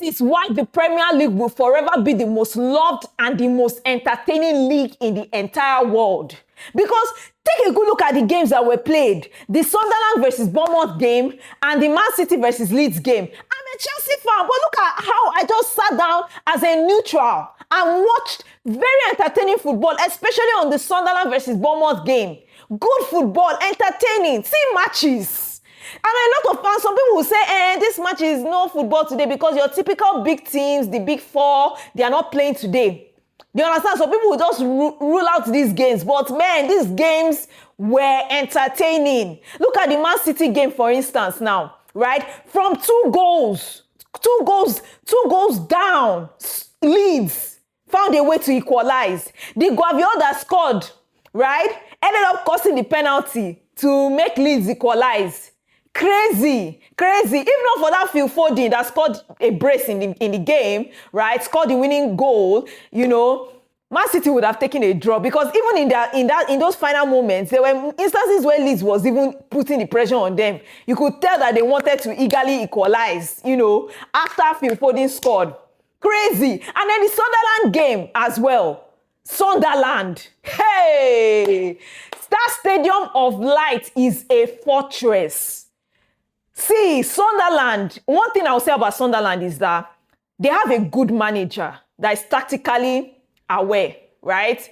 This is why the Premier League will forever be the most loved and the most entertaining league in the entire world. Because take a good look at the games that were played. The Sunderland versus Bournemouth game and the Mancity versus Leeds game. I'm a Chelsea fan, but look at how I just sat down as a neutral and watched very entertaining football, especially on the Sunderland versus Bournemouth game. Good football, entertaining, see matches. And a lot of fans, some people will say, this match is no football today because your typical big teams, the big four, they are not playing today. Do you understand? So people will just rule out these games. But man, these games were entertaining. Look at the Man City game, for instance, now, right? From two goals down, Leeds found a way to equalize. The Guardiola that scored, right, ended up costing the penalty to make Leeds equalize. Crazy. If not for that Phil Foden that scored a brace in the game, right? Scored the winning goal, you know, Man City would have taken a draw, because even in those final moments, there were instances where Leeds was even putting the pressure on them. You could tell that they wanted to eagerly equalize, you know, after Phil Foden scored. Crazy. And then the Sunderland game as well. Sunderland. Hey! That Stadium of Light is a fortress. See, Sunderland, one thing I'll say about Sunderland is that they have a good manager that is tactically aware, right?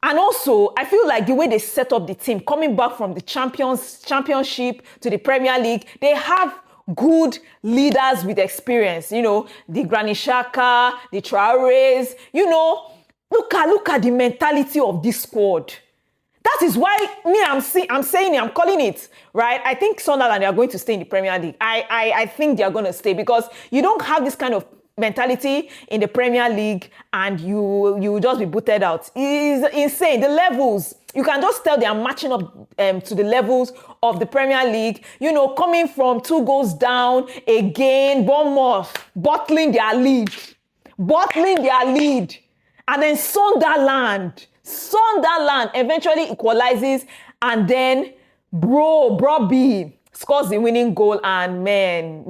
And also, I feel like the way they set up the team, coming back from the championship to the Premier League, they have good leaders with experience. You know, the Granit Xhaka, the Traorés, you know, look at the mentality of this squad. That is why I'm calling it, right? I think Sunderland, they are going to stay in the Premier League. I think they are going to stay, because you don't have this kind of mentality in the Premier League and you will just be booted out. It's insane. The levels, you can just tell they are matching up to the levels of the Premier League. You know, coming from 2 goals down, again, Bournemouth bottling their lead. And then Sunderland eventually equalizes, and then Bobby scores the winning goal. And man,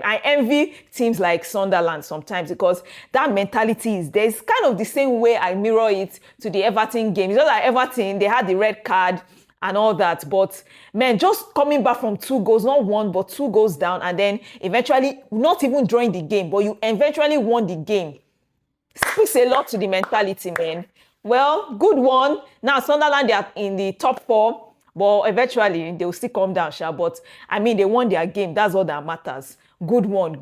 I envy teams like Sunderland sometimes, because that mentality is there. It's kind of the same way I mirror it to the Everton game. It's just like Everton, they had the red card and all that, but man, just coming back from 2 goals, not 1 but 2 goals down, and then eventually not even drawing the game, but you eventually won the game. Speaks a lot to the mentality, man. Well, good one. Now, Sunderland, they are in the top 4, but eventually they will still come down, but I mean, they won their game. That's all that matters. Good one.